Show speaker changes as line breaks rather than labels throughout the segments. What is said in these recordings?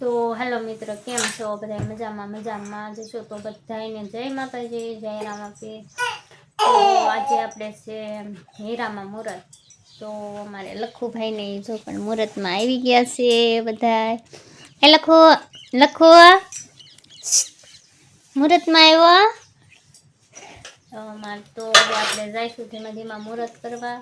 તો હેલો મિત્રો, કેમ છો બધા? મજામાં જશો તો બધાને જય માતાજી, જય રામાપી. તો આજે આપણે છે હીરામાં મુહૂર્ત. તો અમારે લખુભાઈને જો પણ મુહૂર્તમાં આવી ગયા છે બધા. એ લખો લખો મુહૂર્તમાં આવ્યો. અમારે તો આપણે જઈશું ધીમા ધીમા મુહૂર્ત કરવા.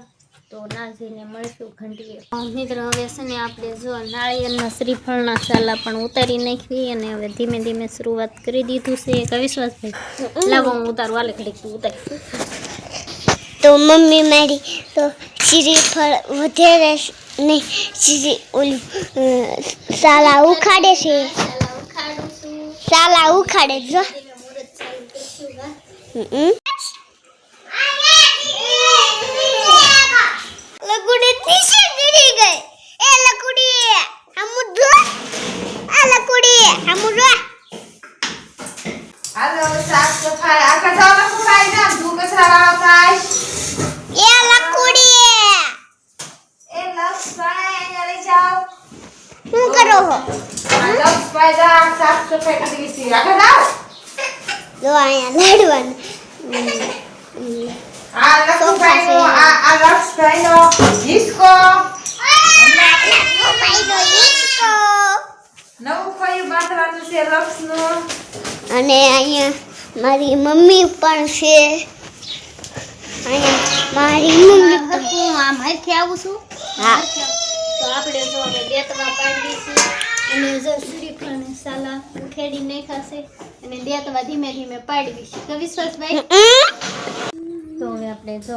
તો નાજીને મળશું ઘંટીએ. મિત્રો હવે છે ને આપણે જો નાળિયેરના શ્રીફળના સાલા પણ ઉતારી નાખવી અને હવે ધીમે ધીમે શરૂઆત કરી દીધું છે. એક વિશ્વાસભાઈ લાવો હું ઉતારું, હાલે ઘડીક તું ઉતાર.
તો મમ્મી મારી તો શ્રીફળ વધારે ને શ્રી ઓલું સાલા ઉખાડે છે. સાલા ઉખાડે જો. લકુડી નીચે ગીરી ગઈ. એ લકુડી અમુદો. આ લકુડી અમુદો.
હાલો સાફ સફાઈ આખા જાવ લખુભાઈ ના તું કચરા વાળો થાય.
એ લકુડી
એ લખભાઈ અહીંયા લઈ જાવ.
શું કરો હો?
આ લખભાઈ જા સાફ સફાઈ કરી છે. આખા જાવ.
જો અહીંયા લડવાનું.
આ લખભાઈ નો આ લખભાઈ નો હિસકો. નવું ફયું બાંધવાનું છે લક્ષ નું.
અને અહીંયા મારી મમ્મી પણ છે. અહીંયા મારી મમ્મી પણ.
હું આમ હાથથી આવું છું.
હા.
તો આપણે જો હવે દેતવા પાડવી છે અને જો શ્રીફળના સાલા ઉખેડી નાખાશે અને દેતવા ધીમે ધીમે પાડવી છે. તો વિશ્વાસભાઈ તો હવે આપણે જો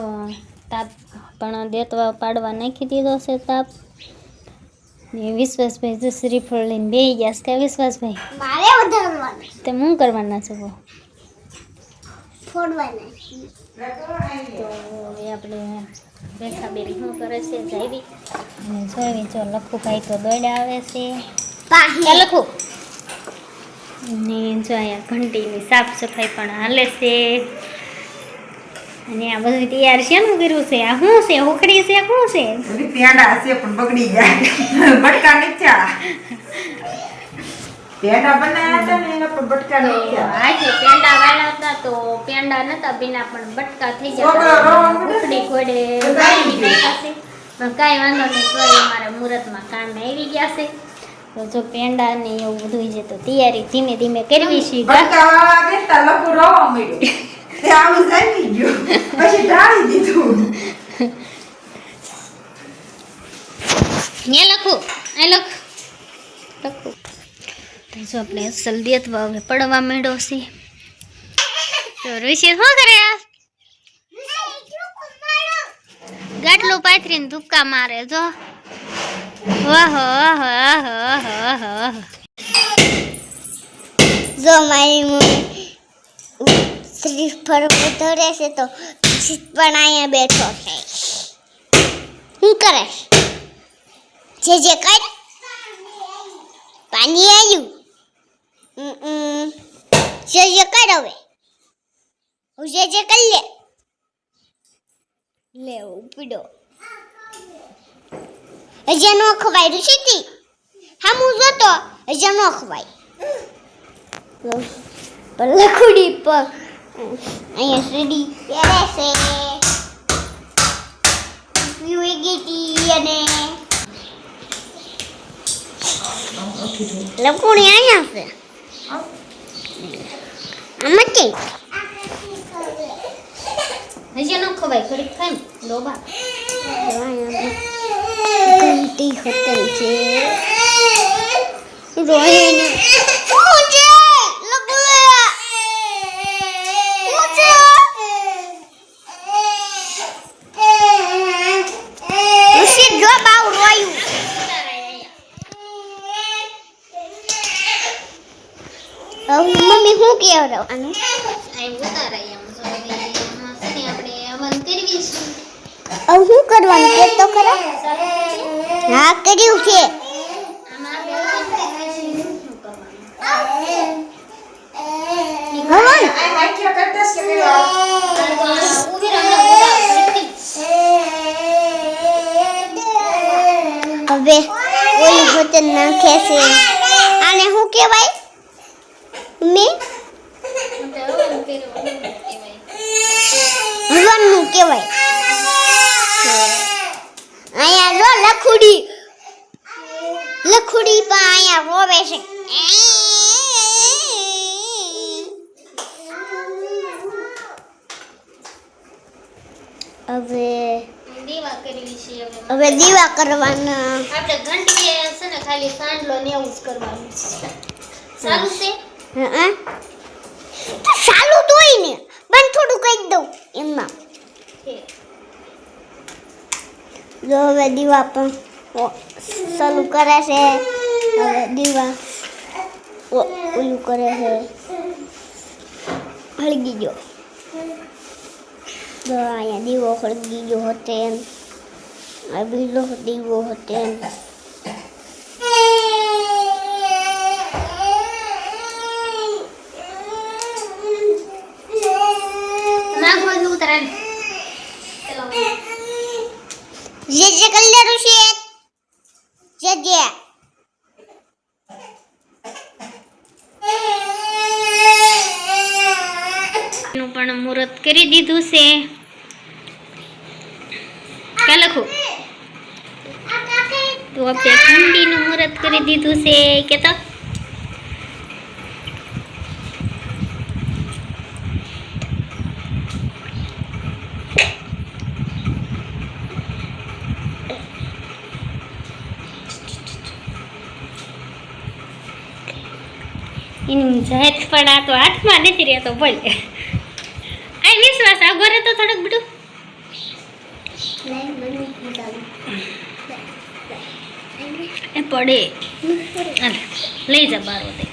તાપ પણ દેતવા પાડવા નાખી દીધો છે તાપ. ને વિશ્વાસભાઈ જો શ્રીફળ લઈને બેસી ગયા છે. કે વિશ્વાસભાઈ
મારે વધારવાનું
તે શું કરવાના છો?
ફોડવાના.
તો હવે આપણે બેઠા બેરી શું કરે છે જાવી અને જોઈ જો લખુભાઈ તો દોડ્યા આવે છે.
પાહે
લખું અને જો અહીંયા ઘંટીની સાફ સફાઈ પણ હાલે છે અને આ બધું તૈયાર શેનું કર્યું છે? આ શું છે? ઉખડી છે? શું છે?
બધી પેંડા હશે પણ બગડી ગયા. બટકા નીચા. પેંડા બનાવ્યા હતા ને એના પર બટકા નીચા.
આજે પેંડા વાળા હતા તો પેંડા નતા બીના પણ બટકા થઈ
છોકરો
ગયા.
રોવા
ઉખડી ઘોડે વાળી નાખ્યા છે. પણ કાંઈ વાંધો નહીં, તો અમારા મુહૂર્તમાં કામ આવી ગયા છે. તો જો પેંડા ને એવું બધું છે તો તૈયારી ધીમે ધીમે કરવી છે.
બટકા વાળા બેઠા લખો રોવા મળ્યો. તે આવું જામી ગયું. પછી ઢાળી દીધું.
ને લખું આ લખ લખું તો જો આપણે અસલ દેતવા હવે પડવા માંડ્યો છે. તો ઋષિ શું કરે? ગાટલું પાથરીને ધુક્કા મારે જો. વાહ વાહ વાહ વાહ વાહ.
જો મારી મમ્મી શ્રીફળ વધારે છે તો પણ અહીંયા બેઠો છે. શું કરે? જે કર. પાણી આવ્યું. જે કર હવે. જે કર લે. લે ઉપડો. હજી નો ખવાય ઋષિતી. હામું જોતો હજી નો ખવાય. લખુડી પર અહીંયા સીડી પહેરે છે. પીવી ગીતી અને લખુડી અહીંયા છે. આમાં કે
હજી ન ખવાય, ઘડીક ખાય ને લોબા.
ઘંટી હોટલ છે. રોહિણ મમ્મી શું કહેવાનું? હવે શું કરવાનું કે તો ખરા? હા કર્યું છે. હવે ઓલી હોટલ નાખે છે. આ કહેવાય મમ્મી
આપણે હવન કર્યો હવન કહેવાય.
હવનનું કહેવાય. અહીંયા જો લખુડી પણ અહીંયા રોવે છે. હવે
દીવા કરવી છે હવે.
હવે દીવા કરવાના.
આપણે ઘંટીએ છે ને ખાલી સાંડલો ને એવું જ કરવાનું છે. સારું છે?
હા તો ચાલુ તોય ને બંધ થોડું કહી દઉં એમાં. જો હવે દીવા પણ ચાલુ કરે છે. હવે દીવા ઓલું કરે છે. હળગી ગયો. જો અહીંયા દીવો હળગી ગયો હોતે આ બીજો દીવો હોતે.
નાખો જો ઉતરે.
જે કલર છે જે
નું પણ મુહૂર્ત કરી દીધું છે. કા લખો તો આપણે ઘંટીનું મુહૂર્ત કરી દીધું છે કે તો એની જાત પણ આ તો હાથમાં નથી રહેતો. ભલે આ વિશ્વાસ આ ઘરે તો થોડોક બધું એ પડે. હાલે, લઈ જા બાર હોતે.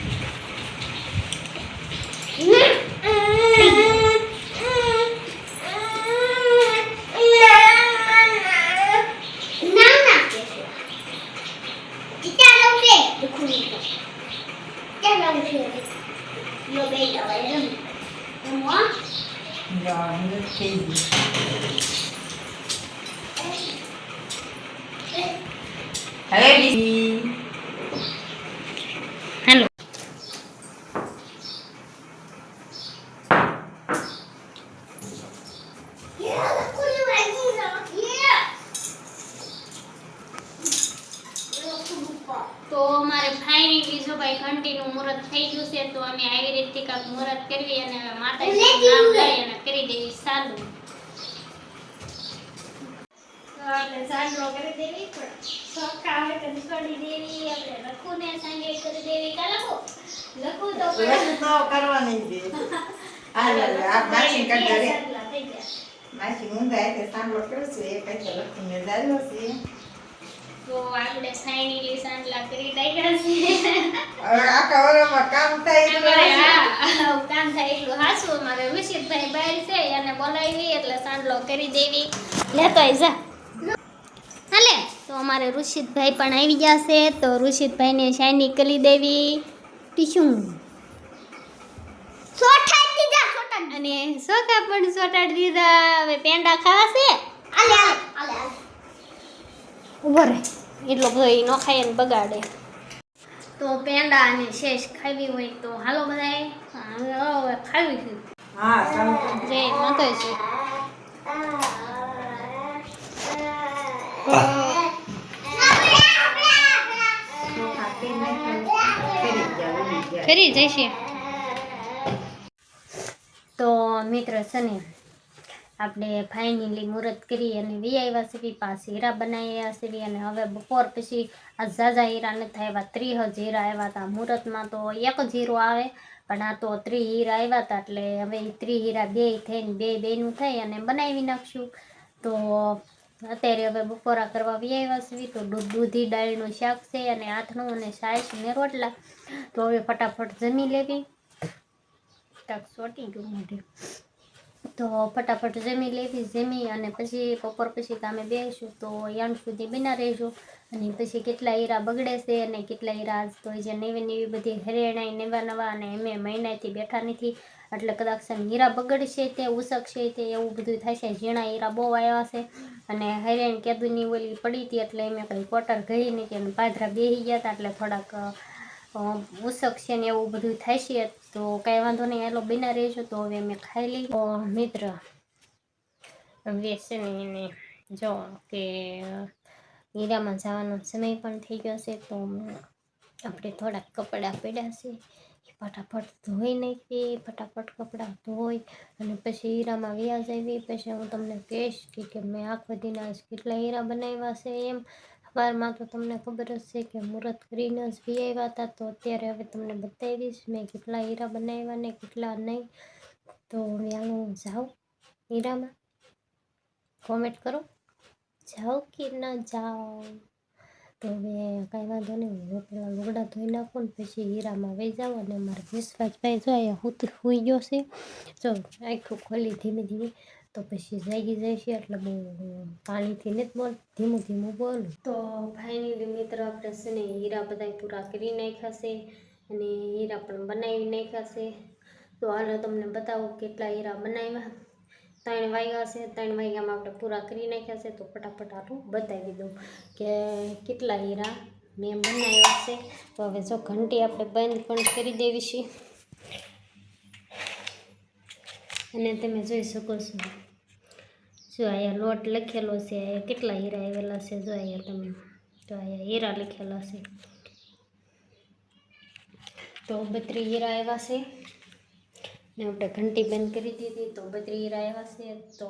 હાલો તો અમારે ફાઇનલી જો ભાઈ ઘંટીનું મુહૂર્ત થઈ ગયું છે. તો અમે આવી રીતથી કાંઈક મુહૂર્ત કરવી અને હવે માતાજીનું નામ લઈ અને કરી દેવી ચાલુ. તો આપણે ચાંદલો કરી દેવી પણ ચોખા હોય તો છોડી દેવી. આપણે લખુને સાંજે કરી દેવી. કા લખો લખું તો
કરવાની છે. આ માછી કરતા રે
ચાંદલા થઈ ગયા.
માછી મુંડા એટલે સાંભળો કરશે એ પછી લખીને દાલો છે.
તો આપણે ફાઇનલી ચાંદલા કરી નાખ્યા છે.
હવે આખા વરમાં કામ થાય
અમારે કામ થાય એટલું હાસું. અમારે ઋષિતભાઈ બહાર છે એને બોલાવી એટલે સાંડલો કરી દેવી. લેતો જા હાલે. તો અમારે ઋષિતભાઈ પણ આવી જશે. તો ઋષિતભાઈને શાઇની કરી દેવી ટીશું અને સોકા પણ સોટાડી દીધા. હવે પેંડા ખાવા છે. ઉભો રહે એટલો બધો એ ન ખાય ને બગાડે. તો પેંડા અને શેષ ખાવી હોય તો હાલો બધાએ હવે ખાવી છે.
હા
જય માતાજી. કરી જશે. તો મિત્ર છે ને આપણે ફાઇનલી મુહૂર્ત કરી અને વી આવ્યા સીવી પાસે હીરા બનાવ્યા સીવી. અને હવે બપોર પછી આ ઝાઝા હીરા નથી આવ્યા. 30 હીરા આવ્યા હતા. મુહૂર્તમાં તો એક જ હીરો આવે પણ આ તો 30 હીરા આવ્યા હતા. એટલે હવે 30 હીરા બે થઈને બેનું થઈ અને બનાવી નાખશું. તો અત્યારે હવે બપોરા કરવા વી આવ્યા સીવી. તો દૂધી દાળનું શાક છે અને આથણું અને છાશ ને રોટલા. તો હવે ફટાફટ જમી લેવી. તાક સોટી ગયું મોઢે. તો ફટાફટ જમી લેવી. જમી અને પછી બપોર પછી કામે બેસીશું. તો યાન સુધી બના રહેજો. અને પછી કેટલા હીરા બગડે છે અને કેટલા હીરા આજ તો જે નવી બધી હરિયાણાઈ નવા અને એમે મહિનાથી બેઠા નથી. એટલે કદાચ હીરા બગડશે તે ઉસકશે તે એવું બધું થશે. ઝીણા હીરા બહુ આવ્યા છે અને હરિયાણ કેદુની ઓલી પડી હતી એટલે એમે કંઈ કોટર ગઈ નથી અને પાધરા બેસી ગયા હતા એટલે થોડાક ઉસક છે ને એવું બધું થાય છે. તો કાંઈ વાંધો નહીં, આટલો બિના રહેજો. તો હવે અમે ખાઈ લઈ. તો મિત્ર હવે છે ને એને જો કે હીરામાં જવાનો સમય પણ થઈ ગયો છે. તો આપણે થોડાક કપડાં પડ્યા છે, ફટાફટ ધોઈ નાખીએ. ફટાફટ કપડાં ધોઈ અને પછી હીરામાં વ્યાજ આવી. પછી હું તમને કહીશ કે મેં આખો દિના કેટલા હીરા બનાવ્યા છે. એમ સવારમાં તો તમને ખબર જ છે કે મુહૂર્ત કરીને જ વી આવ્યા હતા. તો અત્યારે હવે તમને બતાવીશ મેં કેટલા હીરા બનાવ્યા ને કેટલા નહીં. તો હવે હું જાઉં હીરામાં, કોમેન્ટ કરો જાઓ કે ના જાઓ. તો હવે કાંઈ વાંધો નહીં, હું પેલા લુગડા ધોઈ નાખું ને પછી હીરામાં વહી જાઉં. અને મારા વિશ્વાસભાઈ જો અહીંયા સૂઈ ગયો છે. જો આખું ખોલી ધીમે ધીમે, તો પછી જાગી જાય છે. એટલે બહુ પાણીથી નથી બોલ, ધીમું ધીમું બોલું. તો ફાઇનલી મિત્ર આપણે છે ને હીરા બધા પૂરા કરી નાખ્યા છે અને હીરા પણ બનાવી નાખ્યા છે. તો હાલો તમને બતાવું કેટલા હીરા બનાવ્યા. 3 વાગ્યા છે, 3 વાગ્યામાં આપણે પૂરા કરી નાખ્યા છે. તો ફટાફટ આટલું બતાવી દઉં કે કેટલા હીરા મેં બનાવ્યા છે. તો હવે જો ઘંટી આપણે બંધ પણ કરી દેવી છે. અને તમે જોઈ શકો છો, જો અહીંયા લોટ લખેલો છે, કેટલા હીરા આવેલા છે. જો અહીંયા તમે તો અહીંયા હીરા લખેલા છે. તો 32 હીરા આવ્યા છે ને આપણે ઘંટી બંધ કરી દીધી. તો 32 હીરા આવ્યા છે. તો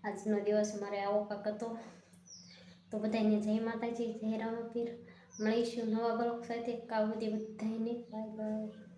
આજનો દિવસ મારે આવો કાંક હતો. તો બધાને જય માતાજી, જય રામપીર. મળીશું નવા બ્લોગ સાથે. કાવતી બધાને બાય બાય.